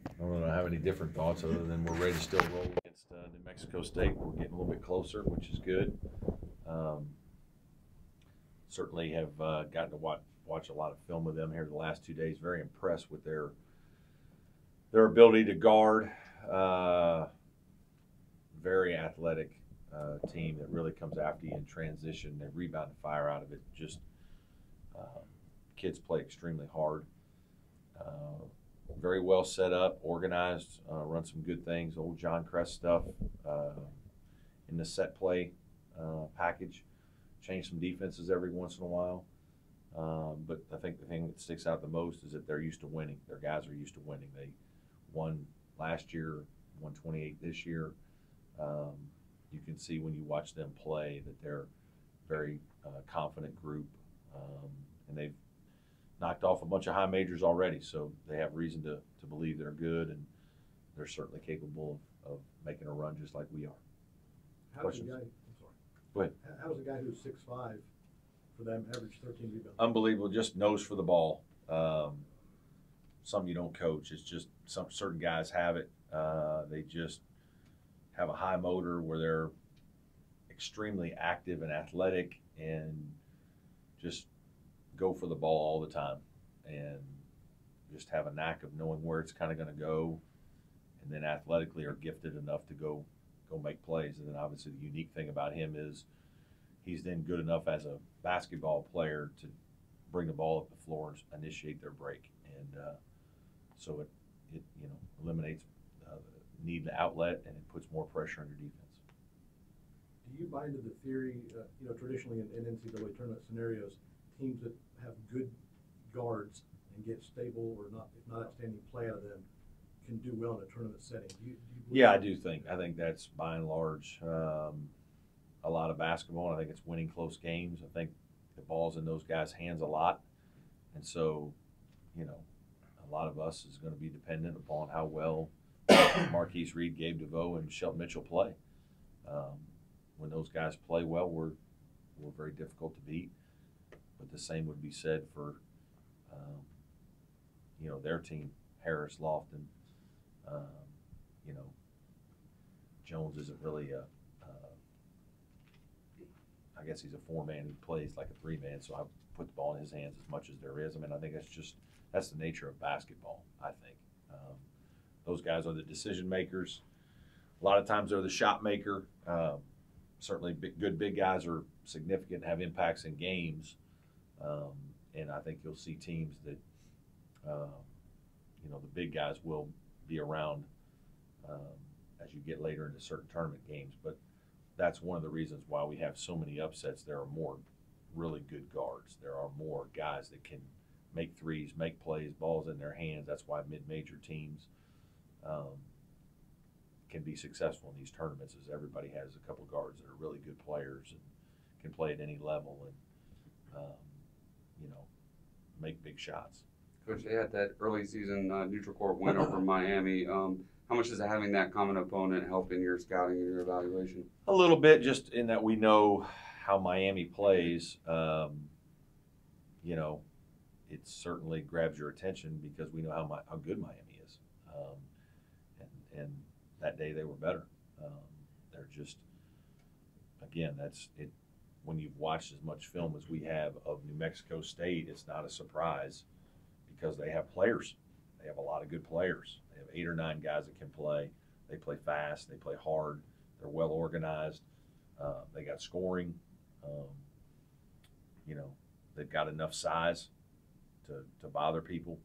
I don't have any different thoughts other than we're ready to still roll against New Mexico State. We're getting a little bit closer, which is good. Um, Certainly have gotten to watch a lot of film with them here the last 2 days. Very impressed with their ability to guard. Very athletic team that really comes after you in transition. They rebound and fire out of it. Just kids play extremely hard. Very well set up, organized, run some good things. Old John Crest stuff in the set play package. Change some defenses every once in a while. But I think the thing that sticks out the most is that they're used to winning. Their guys are used to winning. They won last year, won 28 this year. You can see when you watch them play that they're a very confident group, and they've knocked off a bunch of high majors already, so they have reason to believe they're good, and they're certainly capable of making a run just like we are. Questions? I'm sorry. Go ahead. How's a guy who's 6'5" for them average 13 rebounds? Unbelievable, just nose for the ball. Some you don't coach. It's just some certain guys have it. They just have a high motor where they're extremely active and athletic and just go for the ball all the time and just have a knack of knowing where it's kind of going to go, and then athletically are gifted enough to go make plays. And then obviously the unique thing about him is he's then good enough as a basketball player to bring the ball up the floor and initiate their break, and so it eliminates the need to outlet, and it puts more pressure on your defense. Do you buy into the theory, traditionally in NCAA tournament scenarios, teams that have good guards and get stable or not, if not outstanding play out of them, can do well in a tournament setting? Yeah, I do think. I think that's by and large a lot of basketball, and I think it's winning close games. I think the ball's in those guys' hands a lot, and so, a lot of us is going to be dependent upon how well Marquise Reed, Gabe DeVoe, and Shelton Mitchell play. When those guys play well, we're very difficult to beat. But the same would be said for, their team, Harris, Lofton. Jones isn't really I guess he's a four-man who plays like a three-man, so I put the ball in his hands as much as there is. I mean, I think that's the nature of basketball, I think. Those guys are the decision makers. A lot of times they're the shot maker. Certainly good big guys are significant, have impacts in games. And I think you'll see teams that, the big guys will be around as you get later into certain tournament games. But that's one of the reasons why we have so many upsets. There are more really good guards. There are more guys that can make threes, make plays, balls in their hands. That's why mid-major teams can be successful in these tournaments, is everybody has a couple guards that are really good players and can play at any level and, make big shots. Coach, they had that early season neutral court win over Miami. How much is having that common opponent help in your scouting and your evaluation? A little bit, just in that we know how Miami plays. It certainly grabs your attention because we know how good Miami is. And that day they were better. They're just, again, that's it. When you've watched as much film as we have of New Mexico State, it's not a surprise because they have players. They have a lot of good players. They have 8 or 9 guys that can play. They play fast. They play hard. They're well organized. They got scoring. They've got enough size to bother people.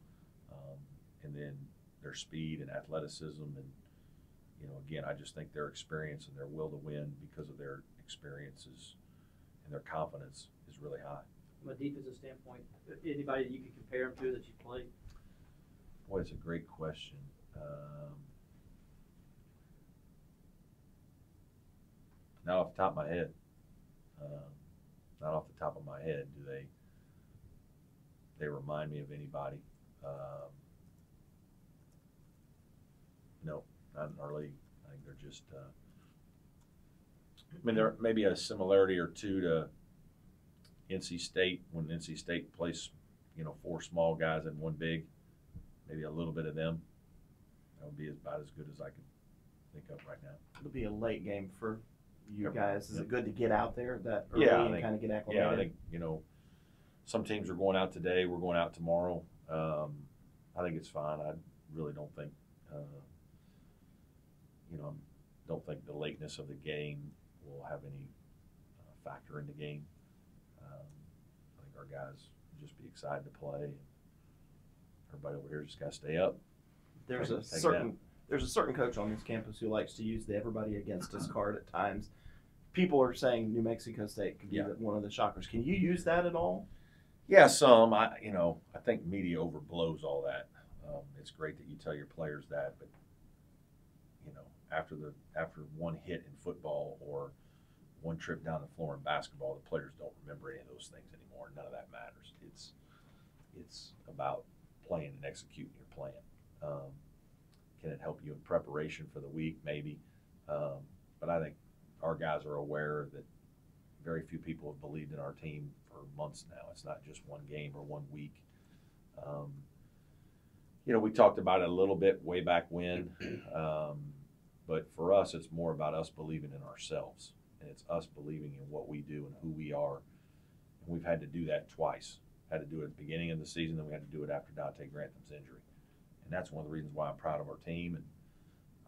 And then their speed and athleticism. And, again, I just think their experience and their will to win because of their experiences and their confidence is really high. From a defensive standpoint, anybody that you could compare them to that you played? Boy, it's a great question. Not off the top of my head. Not off the top of my head do they remind me of anybody. No, not really. I think they're just there may be a similarity or two to NC State when NC State plays, 4 small guys and 1 big. Maybe a little bit of them. be about as good as I can think of right now. It'll be a late game for you Yep. guys. Is Yep. it good to get out there that early Yeah, I and think- kind of get acclimated? Yeah, I think, some teams are going out today. We're going out tomorrow. I think it's fine. I really don't think, don't think the lateness of the game will have any factor in the game. I think our guys will just be excited to play. Everybody over here just got to stay up. There's Take a it certain coach on this campus who likes to use the everybody against us card at times. People are saying New Mexico State could be Yeah. one of the shockers. Can you use that at all? Yeah, some. I think media overblows all that. It's great that you tell your players that, but after one hit in football or one trip down the floor in basketball, the players don't remember any of those things anymore. None of that matters. It's about playing and executing your plan. Can it help you in preparation for the week? Maybe, but I think our guys are aware that very few people have believed in our team for months now. It's not just one game or 1 week. We talked about it a little bit way back when, but for us, it's more about us believing in ourselves, and it's us believing in what we do and who we are. And we've had to do that twice. Had to do it at the beginning of the season, then we had to do it after Dante Grantham's injury. And that's one of the reasons why I'm proud of our team. And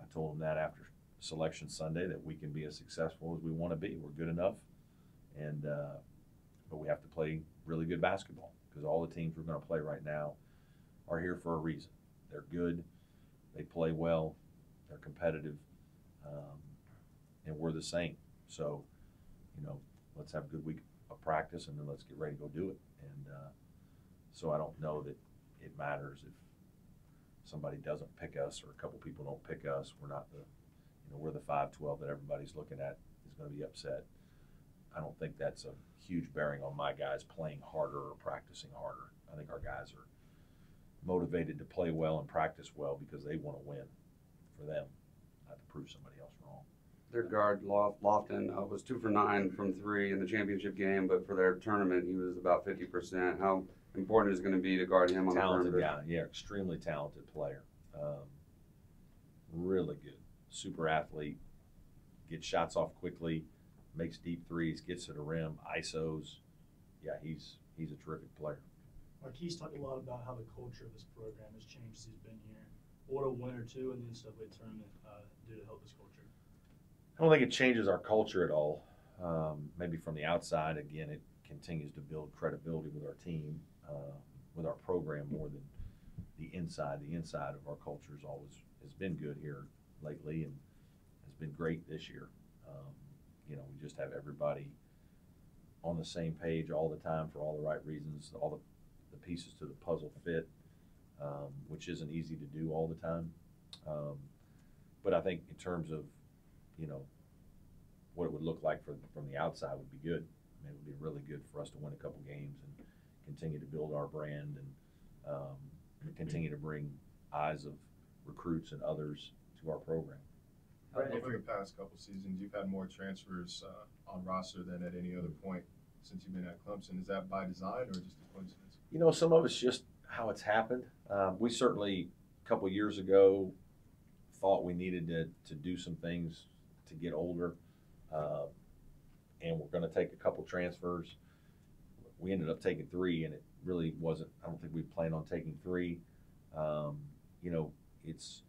I told them that after Selection Sunday, that we can be as successful as we want to be. We're good enough, and but we have to play really good basketball, because all the teams we're going to play right now are here for a reason. They're good, they play well, they're competitive, and we're the same. So, let's have a good week of practice, and then let's get ready to go do it. And so I don't know that it matters if somebody doesn't pick us or a couple people don't pick us. We're not we're the 5-12 that everybody's looking at is going to be upset. I don't think that's a huge bearing on my guys playing harder or practicing harder. I think our guys are motivated to play well and practice well because they want to win for them, not to prove somebody else wrong. Their guard, Lofton, was 2 for 9 from 3 in the championship game, but for their tournament, he was about 50%. How important is it going to be to guard him on Talented the perimeter? guy, yeah, extremely talented player. Really good, super athlete, gets shots off quickly, makes deep threes, gets to the rim, ISOs. Yeah, he's a terrific player. Marquise talked a lot about how the culture of this program has changed since he's been here. What a win or two in the NCAA tournament do to help this culture? I don't think it changes our culture at all. Maybe from the outside, again, it continues to build credibility with our team, with our program more than the inside. The inside of our culture has been good here lately and has been great this year. We just have everybody on the same page all the time for all the right reasons. All the pieces to the puzzle fit, which isn't easy to do all the time. But I think in terms of, what it would look like from the outside would be good. I mean, it would be really good for us to win a couple games and continue to build our brand and continue to bring eyes of recruits and others to our program. Over the past couple seasons, you've had more transfers on roster than at any other point since you've been at Clemson. Is that by design or just a coincidence? Some of it's just how it's happened. We certainly, a couple years ago, thought we needed to do some things to get older, and we're going to take a couple transfers. We ended up taking 3, and it really wasn't. I don't think we planned on taking 3. It's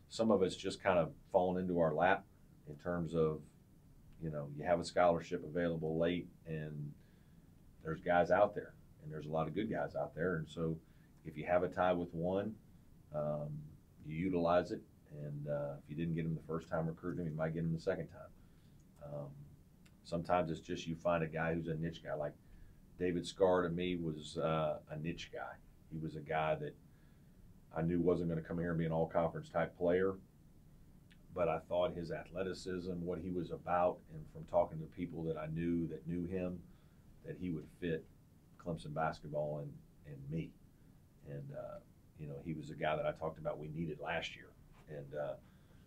some of it's just kind of fallen into our lap in terms of, you have a scholarship available late, and there's guys out there, and there's a lot of good guys out there, and so if you have a tie with one, you utilize it, and if you didn't get him the first time recruiting him, you might get him the second time. Sometimes it's just you find a guy who's a niche guy. Like David Scarr to me was a niche guy. He was a guy that I knew wasn't going to come here and be an all-conference type player, but I thought his athleticism, what he was about, and from talking to people that I knew that knew him, that he would fit Clemson basketball and me. And, he was a guy that I talked about we needed last year. And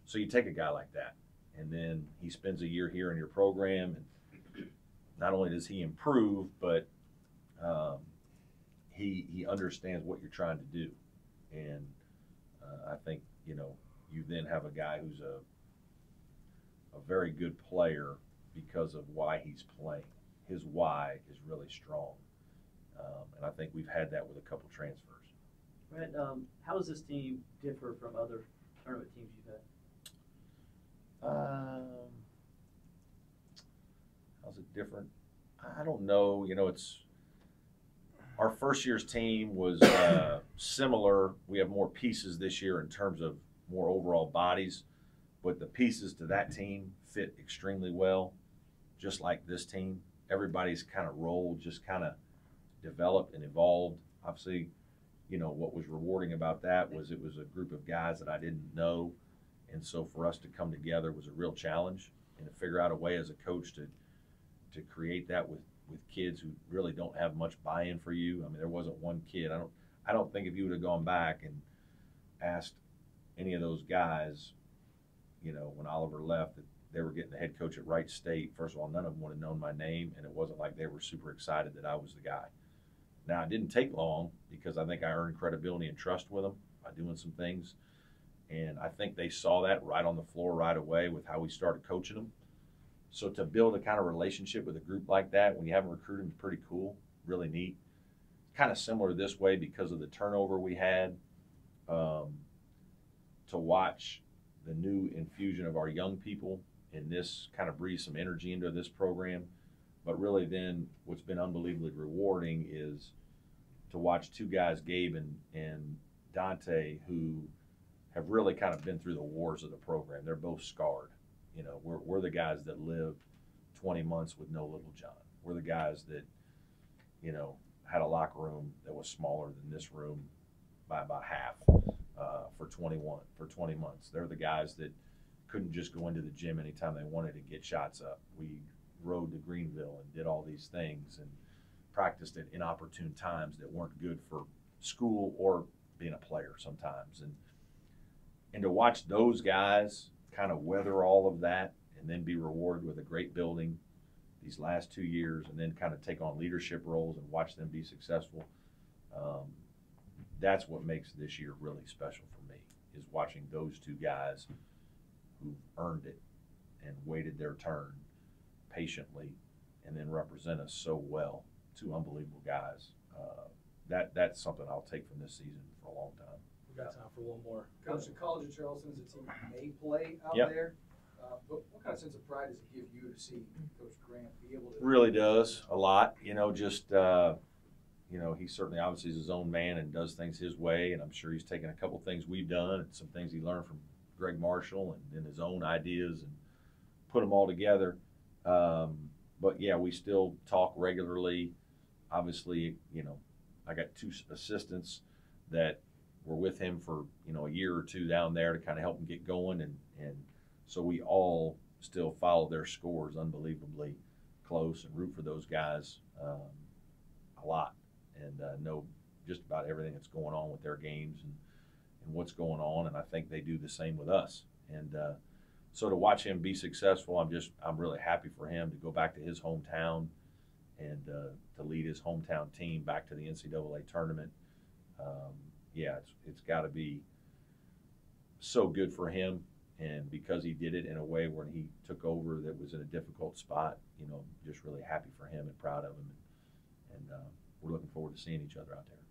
so you take a guy like that, and then he spends a year here in your program, and not only does he improve, but he understands what you're trying to do. And I think you then have a guy who's a very good player because of why he's playing. His why is really strong. And I think we've had that with a couple transfers. Brett, how does this team differ from other tournament teams you've had? How's it different? I don't know. It's our first year's team was similar. We have more pieces this year in terms of more overall bodies, but the pieces to that team fit extremely well, just like this team. Everybody's kind of role just kind of developed and evolved. Obviously, what was rewarding about that was it was a group of guys that I didn't know, and so for us to come together was a real challenge, and to figure out a way as a coach to create that with kids who really don't have much buy-in for you. I mean, there wasn't one kid. I don't think if you would have gone back and asked any of those guys, when Oliver left, that they were getting the head coach at Wright State. First of all, none of them would have known my name, and it wasn't like they were super excited that I was the guy. Now, it didn't take long because I think I earned credibility and trust with them by doing some things. And I think they saw that right on the floor right away with how we started coaching them. So to build a kind of relationship with a group like that when you haven't recruited them is pretty cool, really neat. Kind of similar this way because of the turnover we had. To watch the new infusion of our young people and this kind of breathe some energy into this program. But really then what's been unbelievably rewarding is to watch two guys, Gabe and Dante, who have really kind of been through the wars of the program. They're both scarred. We're the guys that lived 20 months with no Little John. We're the guys that, had a locker room that was smaller than this room by about half for 20 months. They're the guys that couldn't just go into the gym anytime they wanted to get shots up. We rode to Greenville and did all these things and practiced at inopportune times that weren't good for school or being a player sometimes. And to watch those guys kind of weather all of that and then be rewarded with a great building these last 2 years and then kind of take on leadership roles and watch them be successful, that's what makes this year really special for me, is watching those two guys who've earned it and waited their turn patiently and then represent us so well. Two unbelievable guys. That's something I'll take from this season for a long time. We've got time for one more. Coach, the College of Charleston is a team that may play out Yep. there. But what kind of sense of pride does it give you to see Coach Grant be able to? Really does a lot. He certainly obviously is his own man and does things his way, and I'm sure he's taken a couple things we've done and some things he learned from Greg Marshall and then his own ideas and put them all together. But yeah, we still talk regularly. Obviously, I got two assistants that were with him for a year or two down there to kind of help him get going, and so we all still follow their scores unbelievably close and root for those guys a lot, and know just about everything that's going on with their games and what's going on, and I think they do the same with us. And so to watch him be successful, I'm really happy for him to go back to his hometown and to lead his hometown team back to the NCAA tournament. It's got to be so good for him, and because he did it in a way when he took over that was in a difficult spot, just really happy for him and proud of him, and we're looking forward to seeing each other out there.